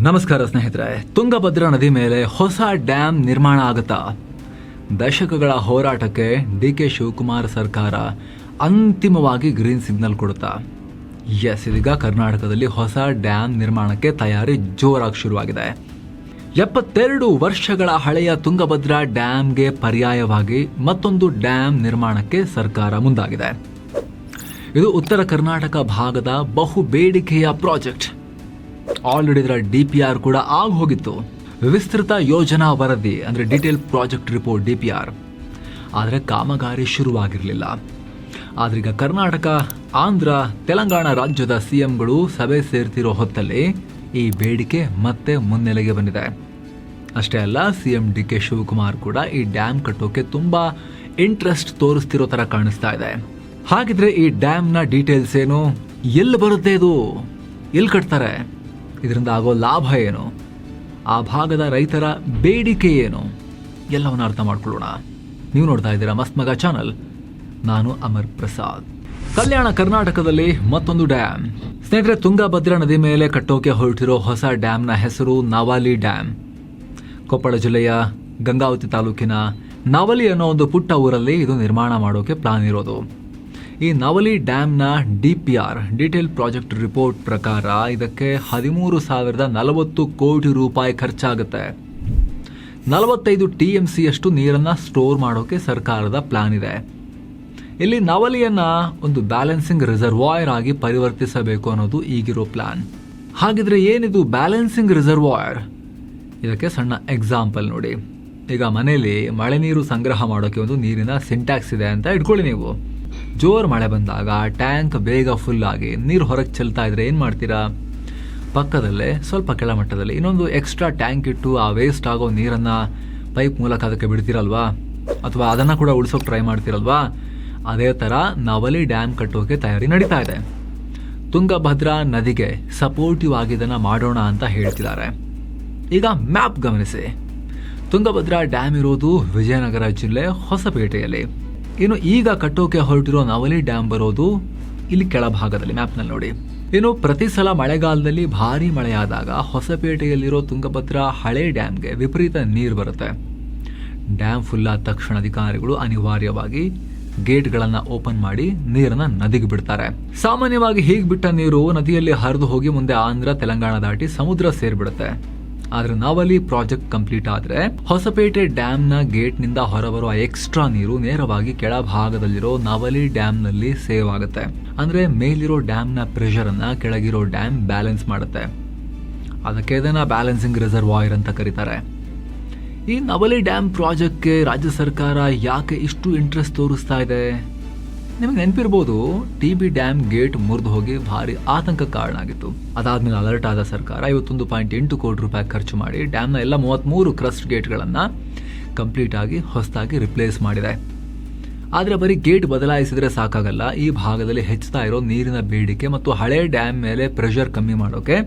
ನಮಸ್ಕಾರ ಸ್ನೇಹಿತರೆ. ತುಂಗಭದ್ರಾ ನದಿ ಮೇಲೆ ಹೊಸ ಡ್ಯಾಮ್ ನಿರ್ಮಾಣ ಆಗುತ್ತಾ? ದಶಕಗಳ ಹೋರಾಟಕ್ಕೆ ಡಿ.ಕೆ. ಶಿವಕುಮಾರ್ ಸರ್ಕಾರ ಅಂತಿಮವಾಗಿ ಗ್ರೀನ್ ಸಿಗ್ನಲ್ ಕೊಡುತ್ತಾ? ಎಸ್, ಇದೀಗ ಕರ್ನಾಟಕದಲ್ಲಿ ಹೊಸ ಡ್ಯಾಮ್ ನಿರ್ಮಾಣಕ್ಕೆ ತಯಾರಿ ಜೋರಾಗಿ ಶುರುವಾಗಿದೆ. 72 ವರ್ಷಗಳ ಹಳೆಯ ತುಂಗಭದ್ರಾ ಡ್ಯಾಮ್ಗೆ ಪರ್ಯಾಯವಾಗಿ ಮತ್ತೊಂದು ಡ್ಯಾಮ್ ನಿರ್ಮಾಣಕ್ಕೆ ಸರ್ಕಾರ ಮುಂದಾಗಿದೆ. ಇದು ಉತ್ತರ ಕರ್ನಾಟಕ ಭಾಗದ ಬಹು ಬೇಡಿಕೆಯ ಪ್ರಾಜೆಕ್ಟ್. ಆಲ್ರೆಡಿ ಇದರ DPR ಕೂಡ ಆಗಿ ಹೋಗಿತ್ತು. ವಿಸ್ತೃತ ಯೋಜನಾ ವರದಿ ಅಂದರೆ ಡೀಟೇಲ್ ಪ್ರಾಜೆಕ್ಟ್ ರಿಪೋರ್ಟ್ DPR. ಆದರೆ ಕಾಮಗಾರಿ ಶುರುವಾಗಿರಲಿಲ್ಲ. ಆದ್ರೀಗ ಕರ್ನಾಟಕ, ಆಂಧ್ರ, ತೆಲಂಗಾಣ ರಾಜ್ಯದ CMಗಳು ಸಭೆ ಸೇರ್ತಿರೋ ಹೊತ್ತಲ್ಲಿ ಈ ಬೇಡಿಕೆ ಮತ್ತೆ ಮುನ್ನೆಲೆಗೆ ಬಂದಿದೆ. ಅಷ್ಟೇ ಅಲ್ಲ, CM ಡಿ.ಕೆ. ಶಿವಕುಮಾರ್ ಕೂಡ ಈ ಡ್ಯಾಮ್ ಕಟ್ಟೋಕೆ ತುಂಬಾ ಇಂಟ್ರೆಸ್ಟ್ ತೋರಿಸ್ತಿರೋ ತರ ಕಾಣಿಸ್ತಾ ಇದೆ. ಹಾಗಿದ್ರೆ ಈ ಡ್ಯಾಮ್ನ ಡೀಟೇಲ್ಸ್ ಏನು? ಎಲ್ಲಿ ಬರುತ್ತೆ ಇದು? ಎಲ್ಲಿ ಕಟ್ತಾರೆ? ಇದರಿಂದ ಆಗೋ ಲಾಭ ಏನು? ಆ ಭಾಗದ ರೈತರ ಬೇಡಿಕೆ ಏನು? ಎಲ್ಲವನ್ನ ಅರ್ಥ ಮಾಡ್ಕೊಳ್ಳೋಣ. ನೀವು ನೋಡ್ತಾ ಇದ್ದೀರಾ ಮಸ್ತ್ ಮಗ ಚಾನಲ್. ನಾನು ಅಮರ್ ಪ್ರಸಾದ್. ಕಲ್ಯಾಣ ಕರ್ನಾಟಕದಲ್ಲಿ ಮತ್ತೊಂದು ಡ್ಯಾಮ್. ಸ್ನೇಹಿತರೆ, ತುಂಗಭದ್ರಾ ನದಿ ಮೇಲೆ ಕಟ್ಟೋಕೆ ಹೊರಟಿರೋ ಹೊಸ ಡ್ಯಾಮ್ನ ಹೆಸರು ನವಲಿ ಡ್ಯಾಮ್. ಕೊಪ್ಪಳ ಜಿಲ್ಲೆಯ ಗಂಗಾವತಿ ತಾಲೂಕಿನ ನವಲಿ ಅನ್ನೋ ಒಂದು ಪುಟ್ಟ ಊರಲ್ಲಿ ಇದು ನಿರ್ಮಾಣ ಮಾಡೋಕೆ ಪ್ಲಾನ್ ಇರೋದು. ಈ ನವಲಿ ಡ್ಯಾಮ್ನ DPR ಡೀಟೇಲ್ ಪ್ರಾಜೆಕ್ಟ್ ರಿಪೋರ್ಟ್ ಪ್ರಕಾರ ಇದಕ್ಕೆ 13,040 ಕೋಟಿ ರೂಪಾಯಿ ಖರ್ಚಾಗುತ್ತೆ. 45 TMC ಅಷ್ಟು ನೀರನ್ನು ಸ್ಟೋರ್ ಮಾಡೋಕೆ ಸರ್ಕಾರದ ಪ್ಲಾನ್ ಇದೆ. ಇಲ್ಲಿ ನವಲಿಯನ್ನ ಒಂದು ಬ್ಯಾಲೆನ್ಸಿಂಗ್ ರಿಸರ್ವಾಯರ್ ಆಗಿ ಪರಿವರ್ತಿಸಬೇಕು ಅನ್ನೋದು ಈಗಿರೋ ಪ್ಲಾನ್. ಹಾಗಿದ್ರೆ ಏನಿದು ಬ್ಯಾಲೆನ್ಸಿಂಗ್ ರಿಸರ್ವಾಯರ್? ಇದಕ್ಕೆ ಸಣ್ಣ ಎಕ್ಸಾಂಪಲ್ ನೋಡಿ. ಈಗ ಮನೆಯಲ್ಲಿ ಮಳೆ ನೀರು ಸಂಗ್ರಹ ಮಾಡೋಕೆ ಒಂದು ನೀರಿನ ಸಿಂಟ್ಯಾಕ್ಸ್ ಇದೆ ಅಂತ ಇಟ್ಕೊಳ್ಳಿ. ನೀವು ಜೋರು ಮಳೆ ಬಂದಾಗ ಟ್ಯಾಂಕ್ ಬೇಗ ಫುಲ್ ಆಗಿ ನೀರು ಹೊರಗೆ ಚೆಲ್ತಾ ಇದ್ರೆ ಏನು ಮಾಡ್ತೀರಾ? ಪಕ್ಕದಲ್ಲೇ ಸ್ವಲ್ಪ ಕೆಳಮಟ್ಟದಲ್ಲಿ ಇನ್ನೊಂದು ಎಕ್ಸ್ಟ್ರಾ ಟ್ಯಾಂಕ್ ಇಟ್ಟು ಆ ವೇಸ್ಟ್ ಆಗೋ ನೀರನ್ನು ಪೈಪ್ ಮೂಲಕ ಅದಕ್ಕೆ ಬಿಡ್ತೀರಲ್ವಾ? ಅಥವಾ ಅದನ್ನು ಕೂಡ ಉಳಿಸೋಕೆ ಟ್ರೈ ಮಾಡ್ತೀರಲ್ವಾ? ಅದೇ ಥರ ನವಲಿ ಡ್ಯಾಮ್ ಕಟ್ಟೋಕೆ ತಯಾರಿ ನಡೀತಾ ಇದೆ. ತುಂಗಭದ್ರಾ ನದಿಗೆ ಸಪೋರ್ಟಿವ್ ಆಗಿ ಇದನ್ನು ಮಾಡೋಣ ಅಂತ ಹೇಳ್ತಿದ್ದಾರೆ. ಈಗ ಮ್ಯಾಪ್ ಗಮನಿಸಿ. ತುಂಗಭದ್ರಾ ಡ್ಯಾಮ್ ಇರೋದು ವಿಜಯನಗರ ಜಿಲ್ಲೆ ಹೊಸಪೇಟೆಯಲ್ಲಿ. ಇನ್ನು ಈಗ ಕಟ್ಟೋಕೆ ಹೊರಟಿರೋ ನವಲಿ ಡ್ಯಾಮ್ ಬರೋದು ಇಲ್ಲಿ ಕೆಳಭಾಗದಲ್ಲಿ ಮ್ಯಾಪ್ನಲ್ಲಿ ನೋಡಿ. ಇನ್ನು ಪ್ರತಿ ಸಲ ಮಳೆಗಾಲದಲ್ಲಿ ಭಾರಿ ಮಳೆಯಾದಾಗ ಹೊಸಪೇಟೆಯಲ್ಲಿರೋ ತುಂಗಭದ್ರಾ ಹಳೆ ಡ್ಯಾಮ್ಗೆ ವಿಪರೀತ ನೀರು ಬರುತ್ತೆ. ಡ್ಯಾಮ್ ಫುಲ್ ಆದ ತಕ್ಷಣ ಅಧಿಕಾರಿಗಳು ಅನಿವಾರ್ಯವಾಗಿ ಗೇಟ್ಗಳನ್ನು ಓಪನ್ ಮಾಡಿ ನೀರನ್ನ ನದಿಗೆ ಬಿಡ್ತಾರೆ. ಸಾಮಾನ್ಯವಾಗಿ ಹೀಗೆ ಬಿಟ್ಟ ನೀರು ನದಿಯಲ್ಲಿ ಹರಿದು ಹೋಗಿ ಮುಂದೆ ಆಂಧ್ರ, ತೆಲಂಗಾಣ ದಾಟಿ ಸಮುದ್ರ ಸೇರ್ಬಿಡುತ್ತೆ. ಆದ್ರೆ ನವಲಿ ಪ್ರಾಜೆಕ್ಟ್ ಕಂಪ್ಲೀಟ್ ಆದ್ರೆ ಹೊಸಪೇಟೆ ಡ್ಯಾಮ್ನ ಗೇಟ್ ನಿಂದ ಹೊರಬರುವ ಎಕ್ಸ್ಟ್ರಾ ನೀರು ನೇರವಾಗಿ ಕೆಳಭಾಗದಲ್ಲಿರೋ ನವಲಿ ಡ್ಯಾಮ್ ನಲ್ಲಿ ಸೇವ್ ಆಗುತ್ತೆ. ಅಂದ್ರೆ ಮೇಲಿರೋ ಡ್ಯಾಮ್ನ ಪ್ರೆಷರ್ ಅನ್ನ ಕೆಳಗಿರೋ ಡ್ಯಾಮ್ ಬ್ಯಾಲೆನ್ಸ್ ಮಾಡುತ್ತೆ. ಅದಕ್ಕೆ ಇದನ್ನ ಬ್ಯಾಲೆನ್ಸಿಂಗ್ ರಿಸರ್ವಾಯರ್ ಅಂತ ಕರೀತಾರೆ. ಈ ನವಲಿ ಡ್ಯಾಮ್ ಪ್ರಾಜೆಕ್ಟ್ಗೆ ರಾಜ್ಯ ಸರ್ಕಾರ ಯಾಕೆ ಇಷ್ಟು ಇಂಟ್ರೆಸ್ಟ್ ತೋರಿಸ್ತಾ ಇದೆ? ನಿಮಗೆ ನೆನಪಿರ್ಬೋದು, TB ಡ್ಯಾಮ್ ಗೇಟ್ ಮುರಿದು ಹೋಗಿ ಭಾರಿ ಆತಂಕ ಕಾರಣ ಆಗಿತ್ತು. ಅದಾದ್ಮೇಲೆ ಅಲರ್ಟ್ ಆದ ಸರ್ಕಾರ 51.8 ಕೋಟಿ ರೂಪಾಯಿ ಖರ್ಚು ಮಾಡಿ ಡ್ಯಾಮ್ನ ಎಲ್ಲ 33 ಕ್ರಸ್ಟ್ ಗೇಟ್ಗಳನ್ನು ಕಂಪ್ಲೀಟ್ ಆಗಿ ಹೊಸದಾಗಿ ರಿಪ್ಲೇಸ್ ಮಾಡಿದೆ. ಆದರೆ ಬರೀ ಗೇಟ್ ಬದಲಾಯಿಸಿದ್ರೆ ಸಾಕಾಗಲ್ಲ. ಈ ಭಾಗದಲ್ಲಿ ಹೆಚ್ಚುತ್ತಾ ಇರೋ ನೀರಿನ ಬೇಡಿಕೆ ಮತ್ತು ಹಳೆ ಡ್ಯಾಮ್ ಮೇಲೆ ಪ್ರೆಷರ್ ಕಮ್ಮಿ ಮಾಡೋಕೆ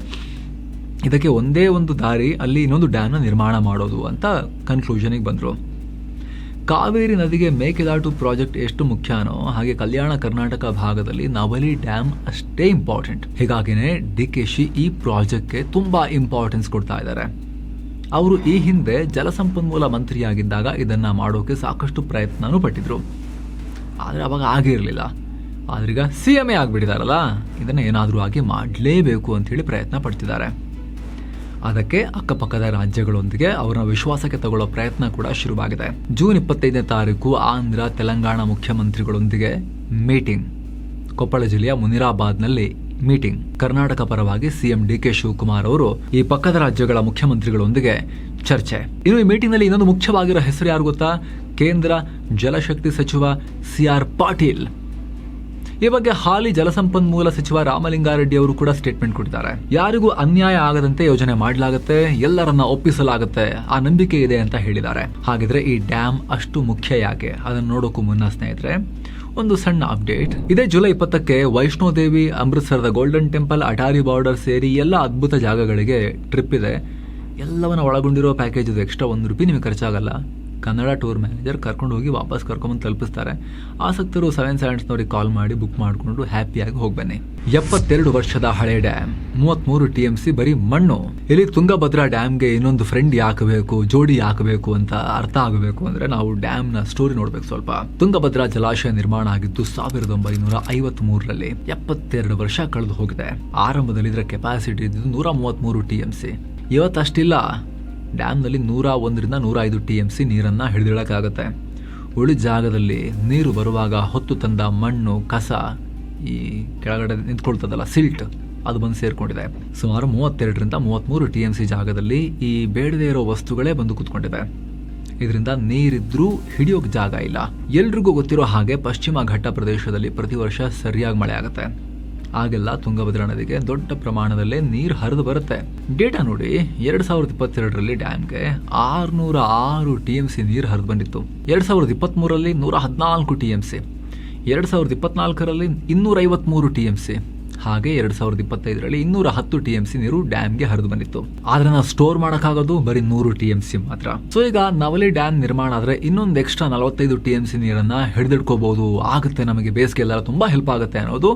ಇದಕ್ಕೆ ಒಂದೇ ಒಂದು ದಾರಿ, ಅಲ್ಲಿ ಇನ್ನೊಂದು ಡ್ಯಾಮ್ನ ನಿರ್ಮಾಣ ಮಾಡೋದು ಅಂತ ಕನ್ಕ್ಲೂಷನ್ಗೆ ಬಂದರು. ಕಾವೇರಿ ನದಿಗೆ ಮೇಕೆದಾಟು ಪ್ರಾಜೆಕ್ಟ್ ಎಷ್ಟು ಮುಖ್ಯನೋ ಹಾಗೆ ಕಲ್ಯಾಣ ಕರ್ನಾಟಕ ಭಾಗದಲ್ಲಿ ನವಲಿ ಡ್ಯಾಮ್ ಅಷ್ಟೇ ಇಂಪಾರ್ಟೆಂಟ್. ಹೀಗಾಗಿನೇ DKಶಿ ಈ ಪ್ರಾಜೆಕ್ಟ್ಗೆ ತುಂಬಾ ಇಂಪಾರ್ಟೆನ್ಸ್ ಕೊಡ್ತಾ ಇದ್ದಾರೆ. ಅವರು ಈ ಹಿಂದೆ ಜಲಸಂಪನ್ಮೂಲ ಮಂತ್ರಿಯಾಗಿದ್ದಾಗ ಇದನ್ನ ಮಾಡೋಕೆ ಸಾಕಷ್ಟು ಪ್ರಯತ್ನನೂ ಪಟ್ಟಿದ್ರು. ಆದರೆ ಅವಾಗ ಆಗಿರಲಿಲ್ಲ. ಆದ್ರೀಗ CM ಆಗಿಬಿಟ್ಟಿದಾರಲ್ಲ, ಇದನ್ನ ಏನಾದರೂ ಆಗಿ ಮಾಡಲೇಬೇಕು ಅಂತ ಹೇಳಿ ಪ್ರಯತ್ನ ಪಡ್ತಿದ್ದಾರೆ. ಅದಕ್ಕೆ ಅಕ್ಕಪಕ್ಕದ ರಾಜ್ಯಗಳೊಂದಿಗೆ ಅವರ ವಿಶ್ವಾಸಕ್ಕೆ ತಗೊಳ್ಳೋ ಪ್ರಯತ್ನ ಕೂಡ ಶುರುವಾಗಿದೆ. ಜೂನ್ 25ನೇ ತಾರೀಕು ಆಂಧ್ರ, ತೆಲಂಗಾಣ ಮುಖ್ಯಮಂತ್ರಿಗಳೊಂದಿಗೆ ಮೀಟಿಂಗ್. ಕೊಪ್ಪಳ ಜಿಲ್ಲೆಯ ಮುನಿರಾಬಾದ್ನಲ್ಲಿ ಮೀಟಿಂಗ್. ಕರ್ನಾಟಕ ಪರವಾಗಿ CM ಡಿ.ಕೆ. ಶಿವಕುಮಾರ್ ಅವರು ಈ ಪಕ್ಕದ ರಾಜ್ಯಗಳ ಮುಖ್ಯಮಂತ್ರಿಗಳೊಂದಿಗೆ ಚರ್ಚೆ. ಇನ್ನು ಈ ಮೀಟಿಂಗ್ ನಲ್ಲಿ ಇನ್ನೊಂದು ಮುಖ್ಯವಾಗಿರೋ ಹೆಸರು ಯಾರು ಗೊತ್ತಾ? ಕೇಂದ್ರ ಜಲಶಕ್ತಿ ಸಚಿವ CR ಪಾಟೀಲ್. ಈ ಬಗ್ಗೆ ಹಾಲಿ ಜಲಸಂಪನ್ಮೂಲ ಸಚಿವ ರಾಮಲಿಂಗಾರೆಡ್ಡಿ ಅವರು ಕೂಡ ಸ್ಟೇಟ್ಮೆಂಟ್ ಕೊಟ್ಟಿದ್ದಾರೆ. ಯಾರಿಗೂ ಅನ್ಯಾಯ ಆಗದಂತೆ ಯೋಜನೆ ಮಾಡಲಾಗುತ್ತೆ, ಎಲ್ಲರನ್ನ ಒಪ್ಪಿಸಲಾಗುತ್ತೆ, ಆ ನಂಬಿಕೆ ಇದೆ ಅಂತ ಹೇಳಿದ್ದಾರೆ. ಹಾಗಿದ್ರೆ ಈ ಡ್ಯಾಮ್ ಅಷ್ಟು ಮುಖ್ಯ ಯಾಕೆ? ಅದನ್ನು ನೋಡೋಕ್ಕೂ ಮುನ್ನ ಸ್ನೇಹಿತರೆ, ಒಂದು ಸಣ್ಣ ಅಪ್ಡೇಟ್. ಇದೇ July 20ಕ್ಕೆ Vaishno Devi, ಅಮೃತಸರದ golden temple, Attari border ಸೇರಿ ಎಲ್ಲ ಅದ್ಭುತ ಜಾಗಗಳಿಗೆ ಟ್ರಿಪ್ ಇದೆ. ಎಲ್ಲವನ್ನ ಒಳಗೊಂಡಿರೋ ಪ್ಯಾಕೇಜ್ ಇದು. ಎಕ್ಸ್ಟ್ರಾ ₹1 ನಿಮಗೆ ಖರ್ಚಾಗಲ್ಲ. ಕನ್ನಡ ಟೂರ್ ಮ್ಯಾನೇಜರ್ ಕರ್ಕೊಂಡು ಹೋಗಿ ವಾಪಸ್ ಕರ್ಕೊಂಬಂದು ತಲುಪಿಸ್ತಾರೆ. ಆಸಕ್ತರು 7 ಸೆವೆಂಟ್ಸ್ನವ್ರಿಗೆ ಕಾಲ್ ಮಾಡಿ ಬುಕ್ ಮಾಡಿಕೊಂಡು ಹ್ಯಾಪಿಯಾಗಿ ಹೋಗ್ಬನ್ನಿ. 72 ವರ್ಷದ ಹಳೆ ಡ್ಯಾಮ್, 33 TMC ಬರೀ ಮಣ್ಣು. ಇಲ್ಲಿ ತುಂಗಭದ್ರಾ ಡ್ಯಾಮ್ಗೆ ಇನ್ನೊಂದು ಫ್ರೆಂಡ್ ಯಾಕೆ ಬೇಕು, ಜೋಡಿ ಯಾಕೆ ಬೇಕು ಅಂತ ಅರ್ಥ ಆಗಬೇಕು ಅಂದ್ರೆ ನಾವು ಡ್ಯಾಮ್ ನ ಸ್ಟೋರಿ ನೋಡ್ಬೇಕು ಸ್ವಲ್ಪ. ತುಂಗಭದ್ರಾ ಜಲಾಶಯ ನಿರ್ಮಾಣ ಆಗಿದ್ದು 1953ರಲ್ಲಿ. 72 ವರ್ಷ ಕಳೆದು ಹೋಗಿದೆ. ಆರಂಭದಲ್ಲಿ ಇದರ ಕೆಪಾಸಿಟಿ ಇದ್ದು 133 TMC. ಇವತ್ತಷ್ಟಿಲ್ಲ. ಡ್ಯಾಮ್ನಲ್ಲಿ 101ರಿಂದ 105 TMC ನೀರನ್ನ ಹಿಡಿದಿಡಕ್ಕಾಗತ್ತೆ. ಉಳಿದ ಜಾಗದಲ್ಲಿ ನೀರು ಬರುವಾಗ ಹೊತ್ತು ತಂದ ಮಣ್ಣು, ಕಸ, ಈ ಕೆಳಗಡೆ ನಿಂತ್ಕೊಳ್ತದಲ್ಲ ಸಿಲ್ಟ್, ಅದು ಬಂದು ಸೇರ್ಕೊಂಡಿದೆ. ಸುಮಾರು 32ರಿಂದ 33 TMC ಜಾಗದಲ್ಲಿ ಈ ಬೇಡದೇ ಇರೋ ವಸ್ತುಗಳೇ ಬಂದು ಕೂತ್ಕೊಂಡಿದೆ. ಇದರಿಂದ ನೀರಿದ್ರೂ ಹಿಡಿಯೋಕ್ ಜಾಗ ಇಲ್ಲ. ಎಲ್ರಿಗೂ ಗೊತ್ತಿರೋ ಹಾಗೆ ಪಶ್ಚಿಮ ಘಟ್ಟ ಪ್ರದೇಶದಲ್ಲಿ ಪ್ರತಿ ವರ್ಷ ಸರಿಯಾಗಿ ಮಳೆ ಆಗುತ್ತೆ. ಆಗೆಲ್ಲ ತುಂಗಭದ್ರಾ ನದಿಗೆ ದೊಡ್ಡ ಪ್ರಮಾಣದಲ್ಲೇ ನೀರು ಹರಿದು ಬರುತ್ತೆ. ಡೇಟಾ ನೋಡಿ, 2022ರಲ್ಲಿ ಡ್ಯಾಮ್ಗೆ 606 TMC ನೀರು ಹರಿದು ಬಂದಿತ್ತು. 2023ರಲ್ಲಿ 114 TMC, 2024ರಲ್ಲಿ 253 TMC, ಹಾಗೆ 2025ರಲ್ಲಿ 210 TMC ನೀರು ಡ್ಯಾಮ್ಗೆ ಹರಿದು ಬಂದಿತ್ತು. ಆದ್ರೆ ನಾವು ಸ್ಟೋರ್ ಮಾಡಕ್ಕಾಗೋದು ಬರೀ 100 TMC ಮಾತ್ರ. ಸೊ ಈಗ ನವಲಿ ಡ್ಯಾಮ್ ನಿರ್ಮಾಣ ಆದ್ರೆ ಇನ್ನೊಂದು ಎಕ್ಸ್ಟ್ರಾ 45 TMC ನೀರನ್ನ ಹಿಡಿದಿಟ್ಕೋಬಹುದು. ಆಗುತ್ತೆ, ನಮಗೆ ಬೇಸಿಗೆ ಎಲ್ಲ ತುಂಬಾ ಹೆಲ್ಪ್ ಆಗುತ್ತೆ ಅನ್ನೋದು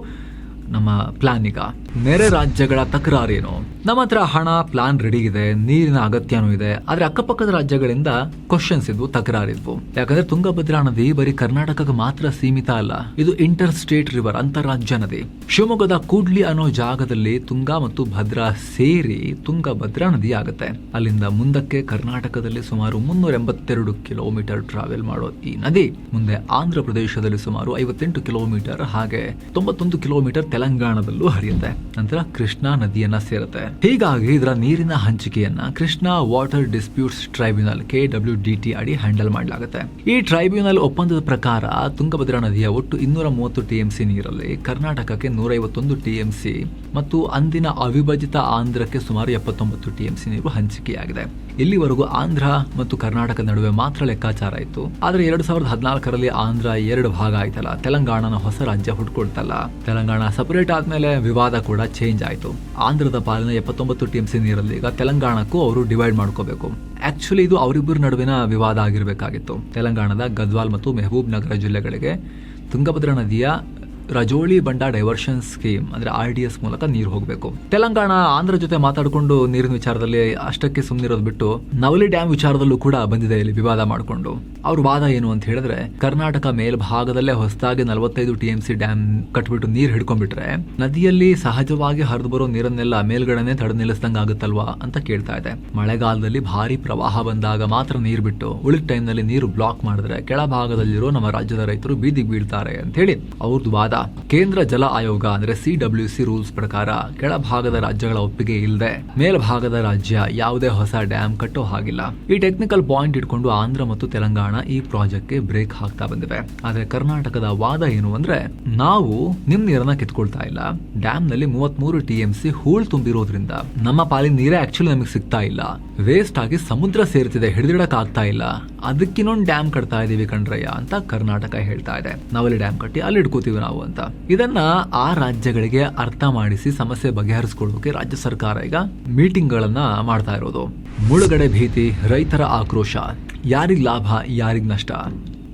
ನಮ್ಮ ಪ್ಲಾನ್. ಈಗ ನೆರೆ ರಾಜ್ಯಗಳ ತಕರಾರೇನು? ನಮ್ಮ ಹತ್ರ ಹಣ, ಪ್ಲಾನ್ ರೆಡಿ ಇದೆ, ನೀರಿನ ಅಗತ್ಯನೂ ಇದೆ. ಆದ್ರೆ ಅಕ್ಕಪಕ್ಕದ ರಾಜ್ಯಗಳಿಂದ ಕ್ವಶನ್ಸ್ ಇದ್ವು, ತಕರಾರಿದ್ವು. ಯಾಕಂದ್ರೆ ತುಂಗಭದ್ರಾ ನದಿ ಬರೀ ಕರ್ನಾಟಕಕ್ಕೆ ಮಾತ್ರ ಸೀಮಿತ ಅಲ್ಲ. ಇದು ಇಂಟರ್ ಸ್ಟೇಟ್ ರಿವರ್, ಅಂತಾರಾಜ್ಯ ನದಿ. ಶಿವಮೊಗ್ಗದ ಕೂಡ್ಲಿ ಅನ್ನೋ ಜಾಗದಲ್ಲಿ ತುಂಗಾ ಮತ್ತು ಭದ್ರಾ ಸೇರಿ ತುಂಗಭದ್ರಾ ನದಿ ಆಗುತ್ತೆ. ಅಲ್ಲಿಂದ ಮುಂದಕ್ಕೆ ಕರ್ನಾಟಕದಲ್ಲಿ ಸುಮಾರು 382 ಕಿಲೋಮೀಟರ್ ಟ್ರಾವೆಲ್ ಮಾಡೋ ಈ ನದಿ ಮುಂದೆ ಆಂಧ್ರ ಪ್ರದೇಶದಲ್ಲಿ ಸುಮಾರು 58 ಕಿಲೋಮೀಟರ್, ಹಾಗೆ 91 ಕಿಲೋಮೀಟರ್ ತೆಲಂಗಾಣದಲ್ಲೂ ಹರಿಯುತ್ತೆ. ನಂತರ ಕೃಷ್ಣಾ ನದಿಯನ್ನ ಸೇರುತ್ತೆ. ಹೀಗಾಗಿ ಇದರ ನೀರಿನ ಹಂಚಿಕೆಯನ್ನ Krishna water disputes tribunal KWDT ಅಡಿ ಹ್ಯಾಂಡಲ್ ಮಾಡಲಾಗುತ್ತೆ. ಈ ಟ್ರೈಬ್ಯುನಲ್ ಒಪ್ಪಂದದ ಪ್ರಕಾರ ತುಂಗಭದ್ರಾ ನದಿಯ ಒಟ್ಟು 230 TMC ನೀರಲ್ಲಿ ಕರ್ನಾಟಕಕ್ಕೆ 151 TMC ಮತ್ತು ಅಂದಿನ ಅವಿಭಜಿತ ಆಂಧ್ರಕ್ಕೆ ಸುಮಾರು 79 TMC ನೀರು ಹಂಚಿಕೆಯಾಗಿದೆ. ಇಲ್ಲಿವರೆಗೂ ಆಂಧ್ರ ಮತ್ತು ಕರ್ನಾಟಕ ನಡುವೆ ಮಾತ್ರ ಲೆಕ್ಕಾಚಾರ ಇತ್ತು. ಆದ್ರೆ 2014ರಲ್ಲಿ ಆಂಧ್ರ 2 ಭಾಗ ಆಯ್ತಲ್ಲ, ತೆಲಂಗಾಣನ ಹೊಸ ರಾಜ್ಯ ಹುಟ್ಕೊಳ್ತಲ್ಲ. ತೆಲಂಗಾಣ ಸಪರೇಟ್ ಆದ್ಮೇಲೆ ವಿವಾದ ಕೂಡ ಚೇಂಜ್ ಆಯ್ತು. ಆಂಧ್ರದ ಪಾಲಿನ 79 TMC ನೀರಲ್ಲಿ ಈಗ ತೆಲಂಗಾಣಕ್ಕೂ ಅವರು ಡಿವೈಡ್ ಮಾಡ್ಕೋಬೇಕು. ಆಕ್ಚುಲಿ ಇದು ಅವರಿಬ್ಬರ ನಡುವಿನ ವಿವಾದ ಆಗಿರ್ಬೇಕಾಗಿತ್ತು. ತೆಲಂಗಾಣದ ಗದ್ವಾಲ್ ಮತ್ತು ಮೆಹಬೂಬ್ ನಗರ ಜಿಲ್ಲೆಗಳಿಗೆ ತುಂಗಭದ್ರಾ ನದಿಯ ರಜೋಳಿ ಬಂಡ ಡೈವರ್ಷನ್ ಸ್ಕೀಮ್ ಅಂದ್ರೆ RDS ಮೂಲಕ ನೀರು ಹೋಗಬೇಕು. ತೆಲಂಗಾಣ ಆಂಧ್ರ ಜೊತೆ ಮಾತಾಡಿಕೊಂಡು ನೀರಿನ ವಿಚಾರದಲ್ಲಿ ಅಷ್ಟಕ್ಕೆ ಸುಮ್ಮನಿರೋದು ಬಿಟ್ಟು ನವಲಿ ಡ್ಯಾಮ್ ವಿಚಾರದಲ್ಲೂ ಕೂಡ ಬಂದಿದೆ ಇಲ್ಲಿ ವಿವಾದ ಮಾಡಿಕೊಂಡು. ಅವ್ರ ವಾದ ಏನು ಅಂತ ಹೇಳಿದ್ರೆ, ಕರ್ನಾಟಕ ಮೇಲ್ಭಾಗದಲ್ಲೇ ಹೊಸದಾಗಿ 45 TMC ಡ್ಯಾಮ್ ಕಟ್ಬಿಟ್ಟು ನೀರು ಹಿಡ್ಕೊಂಡ್ಬಿಟ್ರೆ ನದಿಯಲ್ಲಿ ಸಹಜವಾಗಿ ಹರಿದು ಬರೋ ನೀರನ್ನೆಲ್ಲ ಮೇಲ್ಗಡೆನೆ ತಡೆ ನಿಲ್ಲಿಸ್ದಂಗ ಆಗುತ್ತಲ್ವಾ ಅಂತ ಕೇಳ್ತಾ ಇದೆ. ಮಳೆಗಾಲದಲ್ಲಿ ಭಾರಿ ಪ್ರವಾಹ ಬಂದಾಗ ಮಾತ್ರ ನೀರು ಬಿಟ್ಟು ಉಳಿದ ಟೈಮ್ನಲ್ಲಿ ನೀರು ಬ್ಲಾಕ್ ಮಾಡಿದ್ರೆ ಕೆಳಭಾಗದಲ್ಲಿರೋ ನಮ್ಮ ರಾಜ್ಯದ ರೈತರು ಬೀದಿಗೆ ಬೀಳ್ತಾರೆ ಅಂತ ಹೇಳಿ ಅವ್ರದ್ದು ವಾದ. ಕೇಂದ್ರ ಜಲ ಆಯೋಗ ಅಂದ್ರೆ CWC ರೂಲ್ಸ್ ಪ್ರಕಾರ ಕೆಳಭಾಗದ ರಾಜ್ಯಗಳ ಒಪ್ಪಿಗೆ ಇಲ್ಲದೆ ಮೇಲ್ಭಾಗದ ರಾಜ್ಯ ಯಾವುದೇ ಹೊಸ ಡ್ಯಾಮ್ ಕಟ್ಟೋ ಹಾಗಿಲ್ಲ. ಈ ಟೆಕ್ನಿಕಲ್ ಪಾಯಿಂಟ್ ಇಟ್ಕೊಂಡು ಆಂಧ್ರ ಮತ್ತು ತೆಲಂಗಾಣ ಈ ಪ್ರಾಜೆಕ್ಟ್ಗೆ ಬ್ರೇಕ್ ಹಾಕ್ತಾ ಬಂದಿವೆ. ಆದ್ರೆ ಕರ್ನಾಟಕದ ವಾದ ಏನು ಅಂದ್ರೆ, ನಾವು ನಿಮ್ ನೀರನ್ನ ಕಿತ್ಕೊಳ್ತಾ ಇಲ್ಲ, ಡ್ಯಾಮ್ ನಲ್ಲಿ 33 TMC ಹೂಳ್ ತುಂಬಿರೋದ್ರಿಂದ ನಮ್ಮ ಪಾಲಿನ ನೀರೇ ಆಕ್ಚುಲಿ ನಮಗೆ ಸಿಗ್ತಾ ಇಲ್ಲ, ವೇಸ್ಟ್ ಆಗಿ ಸಮುದ್ರ ಸೇರ್ತಿದೆ, ಹಿಡಿದಿಡಕ್ ಆಗ್ತಾ ಇಲ್ಲ, ಅದಕ್ಕಿನ್ನೊಂದು ಡ್ಯಾಮ್ ಕಟ್ತಾ ಇದೀವಿ ಕಣ್ರಯ್ಯ ಅಂತ ಕರ್ನಾಟಕ ಹೇಳ್ತಾ ಇದೆ. ನಾವಲ್ಲಿ ಡ್ಯಾಮ್ ಕಟ್ಟಿ ಅಲ್ಲಿ ಇಟ್ಕೋತೀವಿ ನಾವು ಅಂತ. ಇದನ್ನ ಆ ರಾಜ್ಯಗಳಿಗೆ ಅರ್ಥ ಮಾಡಿಸಿ ಸಮಸ್ಯೆ ಬಗೆಹರಿಸಿಕೊಳ್ಳೋಕೆ ರಾಜ್ಯ ಸರ್ಕಾರ ಈಗ ಮೀಟಿಂಗ್ ಗಳನ್ನ ಮಾಡ್ತಾ ಇರೋದು. ಮುಳುಗಡೆ ಭೀತಿ, ರೈತರ ಆಕ್ರೋಶ, ಯಾರಿಗ್ ಲಾಭ ಯಾರಿಗ್ ನಷ್ಟ?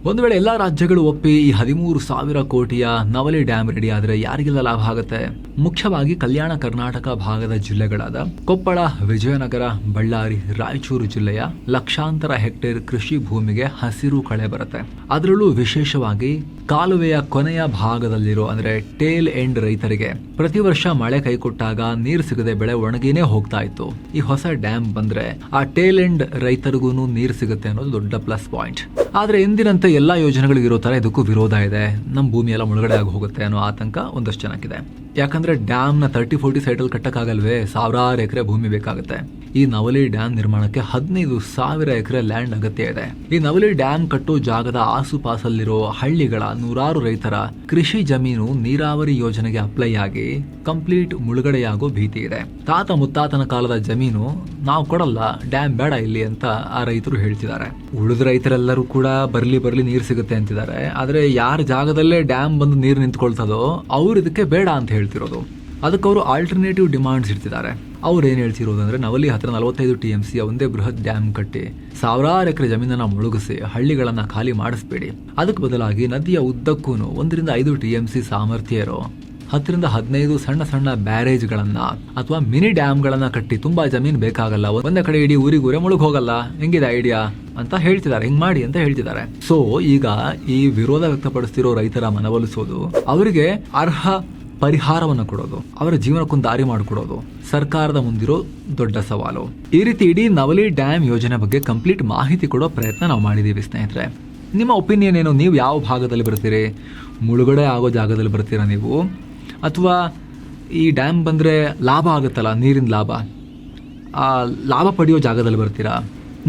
ಒಂದು ವೇಳೆ ಎಲ್ಲಾ ರಾಜ್ಯಗಳು ಒಪ್ಪಿ ಈ 13,000 ಕೋಟಿಯ ನವಲಿ ಡ್ಯಾಮ್ ರೆಡಿ ಆದ್ರೆ ಯಾರಿಗೆಲ್ಲ ಲಾಭ ಆಗುತ್ತೆ? ಮುಖ್ಯವಾಗಿ ಕಲ್ಯಾಣ ಕರ್ನಾಟಕ ಭಾಗದ ಜಿಲ್ಲೆಗಳಾದ ಕೊಪ್ಪಳ, ವಿಜಯನಗರ, ಬಳ್ಳಾರಿ, ರಾಯಚೂರು ಜಿಲ್ಲೆಯ ಲಕ್ಷಾಂತರ ಹೆಕ್ಟೇರ್ ಕೃಷಿ ಭೂಮಿಗೆ ಹಸಿರು ಕಳೆ ಬರುತ್ತೆ. ಅದರಲ್ಲೂ ವಿಶೇಷವಾಗಿ ಕಾಲುವೆಯ ಕೊನೆಯ ಭಾಗದಲ್ಲಿರೋ ಅಂದ್ರೆ ಟೇಲ್ ಎಂಡ್ ರೈತರಿಗೆ ಪ್ರತಿ ವರ್ಷ ಮಳೆ ಕೈಕೊಟ್ಟಾಗ ನೀರು ಸಿಗದೆ ಬೆಳೆ ಒಣಗಿನೇ ಹೋಗ್ತಾ ಇತ್ತು. ಈ ಹೊಸ ಡ್ಯಾಮ್ ಬಂದ್ರೆ ಆ ಟೇಲ್ ಎಂಡ್ ರೈತರಿಗೂ ನೀರು ಸಿಗುತ್ತೆ ಅನ್ನೋದು ದೊಡ್ಡ ಪ್ಲಸ್ ಪಾಯಿಂಟ್. ಆದ್ರೆ ಎಂದಿನಂತೆ ಎಲ್ಲಾ ಯೋಜನೆಗಳಿಗಿರೋ ತರ ಇದಕ್ಕೂ ವಿರೋಧ ಇದೆ. ನಮ್ಮ ಭೂಮಿ ಎಲ್ಲ ಮುಳುಗಡೆ ಆಗಿ ಹೋಗುತ್ತೆ ಅನ್ನೋ ಆತಂಕ ಒಂದಷ್ಟು ಜನಕ್ಕಿದೆ. ಯಾಕಂದ್ರೆ ಡ್ಯಾಮ್ ನ 30-40 ಸೈಟಲ್ಲಿ ಕಟ್ಟಕ್ಕಾಗಲ್ವೇ, 1000 ಎಕರೆ ಭೂಮಿ ಬೇಕಾಗುತ್ತೆ. ಈ ನವಲಿ ಡ್ಯಾಮ್ ನಿರ್ಮಾಣಕ್ಕೆ 15,000 ಎಕರೆ ಲ್ಯಾಂಡ್ ಅಗತ್ಯ ಇದೆ. ಈ ನವಲಿ ಡ್ಯಾಮ್ ಕಟ್ಟೋ ಜಾಗದ ಆಸುಪಾಸಲ್ಲಿರೋ ಹಳ್ಳಿಗಳ 100 ರೈತರ ಕೃಷಿ ಜಮೀನು ನೀರಾವರಿ ಯೋಜನೆಗೆ ಅಪ್ಲೈ ಆಗಿ ಕಂಪ್ಲೀಟ್ ಮುಳುಗಡೆಯಾಗೋ ಭೀತಿ ಇದೆ. ತಾತ ಮುತ್ತಾತನ ಕಾಲದ ಜಮೀನು ನಾವು ಕೊಡಲ್ಲ, ಡ್ಯಾಮ್ ಬೇಡ ಇಲ್ಲಿ ಅಂತ ಆ ರೈತರು ಹೇಳ್ತಿದ್ದಾರೆ. ಉಳಿದ ರೈತರೆಲ್ಲರೂ ಕೂಡ ಬರ್ಲಿ ನೀರು ಸಿಗುತ್ತೆ ಅಂತಿದ್ದಾರೆ. ಆದ್ರೆ ಯಾರ ಜಾಗದಲ್ಲೇ ಡ್ಯಾಮ್ ಬಂದು ನೀರು ನಿಂತ್ಕೊಳ್ತದೋ ಅವ್ರು ಇದಕ್ಕೆ ಬೇಡ ಅಂತ ಹೇಳ್ತಿರೋದು. ಅದಕ್ಕೆ ಅವರು ಆಲ್ಟರ್ನೇಟಿವ್ ಡಿಮಾಂಡ್ಸ್ ಇಡ್ತಿದ್ದಾರೆ. ಅವ್ರು ಏನು ಹೇಳ್ತಿರೋದಂದ್ರೆ ನವಲಿ ಹತ್ರ 45 TMC ಒಂದೇ ಬೃಹತ್ ಡ್ಯಾಮ್ ಕಟ್ಟಿ ಸಾವಿರಾರು ಎಕರೆ ಜಮೀನನ್ನ ಮುಳುಗಿಸಿ ಹಳ್ಳಿಗಳನ್ನ ಖಾಲಿ ಮಾಡಿಸ್ಬೇಡಿ. ಅದಕ್ಕೆ ಬದಲಾಗಿ ನದಿಯ ಉದ್ದಕ್ಕೂ 1 ರಿಂದ 5 TMC ಸಾಮರ್ಥ್ಯ ಇರೋ 10 ರಿಂದ 15 ಸಣ್ಣ ಸಣ್ಣ ಬ್ಯಾರೇಜ್ಗಳನ್ನ ಅಥವಾ ಮಿನಿ ಡ್ಯಾಮ್ಗಳನ್ನ ಕಟ್ಟಿ ತುಂಬಾ ಜಮೀನು ಬೇಕಾಗಲ್ಲ, ಒಂದೇ ಕಡೆ ಇಡೀ ಊರಿಗೂರೇ ಮುಳುಗ್ ಹೋಗಲ್ಲ. ಹೆಂಗಿದೆ ಐಡಿಯಾ ಅಂತ ಹೇಳ್ತಿದ್ದಾರೆ, ಹಿಂಗ್ ಮಾಡಿ ಅಂತ ಹೇಳ್ತಿದ್ದಾರೆ. ಸೊ ಈಗ ಈ ವಿರೋಧ ವ್ಯಕ್ತಪಡಿಸ್ತಿರೋ ರೈತರ ಮನವೊಲಿಸೋದು, ಅವರಿಗೆ ಅರ್ಹ ಪರಿಹಾರವನ್ನು ಕೊಡೋದು, ಅವರ ಜೀವನಕ್ಕೊಂದು ದಾರಿ ಮಾಡಿಕೊಡೋದು ಸರ್ಕಾರದ ಮುಂದಿರೋ ದೊಡ್ಡ ಸವಾಲು. ಈ ರೀತಿ ಇಡೀ ನವಲಿ ಡ್ಯಾಮ್ ಯೋಜನೆ ಬಗ್ಗೆ ಕಂಪ್ಲೀಟ್ ಮಾಹಿತಿ ಕೊಡೋ ಪ್ರಯತ್ನ ನಾವು ಮಾಡಿದ್ದೀವಿ ಸ್ನೇಹಿತರೆ. ನಿಮ್ಮ ಒಪಿನಿಯನ್ ಏನು? ನೀವು ಯಾವ ಭಾಗದಲ್ಲಿ ಬರ್ತೀರಿ? ಮುಳುಗಡೆ ಆಗೋ ಜಾಗದಲ್ಲಿ ಬರ್ತೀರಾ ನೀವು, ಅಥವಾ ಈ ಡ್ಯಾಮ್ ಬಂದರೆ ಲಾಭ ಆಗುತ್ತಲ್ಲ, ನೀರಿನ ಲಾಭ, ಆ ಲಾಭ ಪಡೆಯೋ ಜಾಗದಲ್ಲಿ ಬರ್ತೀರಾ?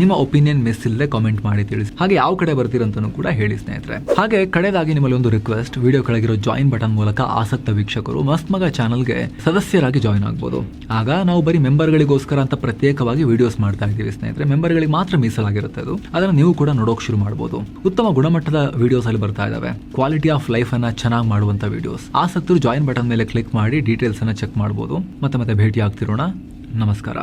ನಿಮ್ಮ ಒಪಿನಿಯನ್ ಮಿಸ್ ಇಲ್ಲದೆ ಕಾಮೆಂಟ್ ಮಾಡಿ ತಿಳಿಸಿ. ಹಾಗೆ ಯಾವ ಕಡೆ ಬರ್ತೀರಂತನೂ ಕೂಡ ಹೇಳಿ ಸ್ನೇಹಿತರೆ. ಹಾಗೆ ಕಡೆದಾಗಿ ನಿಮ್ಮಲ್ಲಿ ಒಂದು ರಿಕ್ವೆಸ್ಟ್, ವಿಡಿಯೋ ಕೆಳಗಿರೋ ಜಾಯಿನ್ ಬಟನ್ ಮೂಲಕ ಆಸಕ್ತ ವೀಕ್ಷಕರು ಮಸ್ತ್ ಮಗ ಚಾನಲ್ಗೆ ಸದಸ್ಯರಾಗಿ ಜಾಯಿನ್ ಆಗ್ಬೋದು. ಆಗ ನಾವು ಬರೀ ಮೆಂಬರ್ಗಳಿಗೋಸ್ಕರ ಅಂತ ಪ್ರತ್ಯೇಕವಾಗಿ ವಿಡಿಯೋಸ್ ಮಾಡ್ತಾ ಇದ್ದೀವಿ ಸ್ನೇಹಿತರೆ. ಮೆಂಬರ್ಗಳಿಗೆ ಮಾತ್ರ ಮೀಸಲಾಗಿರುತ್ತೆ ಅದು. ಅದನ್ನು ನೀವು ಕೂಡ ನೋಡೋಕೆ ಶುರು ಮಾಡ್ಬೋದು. ಉತ್ತಮ ಗುಣಮಟ್ಟದ ವಿಡಿಯೋಸ್ ಅಲ್ಲಿ ಬರ್ತಾ ಇದಾವೆ, ಕ್ವಾಲಿಟಿ ಆಫ್ ಲೈಫ್ ಅನ್ನ ಚೆನ್ನಾಗಿ ಮಾಡುವಂತ ವಿಡಿಯೋಸ್. ಆಸಕ್ತರು ಜಾಯಿನ್ ಬಟನ್ ಮೇಲೆ ಕ್ಲಿಕ್ ಮಾಡಿ ಡೀಟೇಲ್ಸ್ ಅನ್ನ ಚೆಕ್ ಮಾಡ್ಬೋದು. ಮತ್ತೆ ಭೇಟಿ ಆಗ್ತಿರೋಣ. ನಮಸ್ಕಾರ.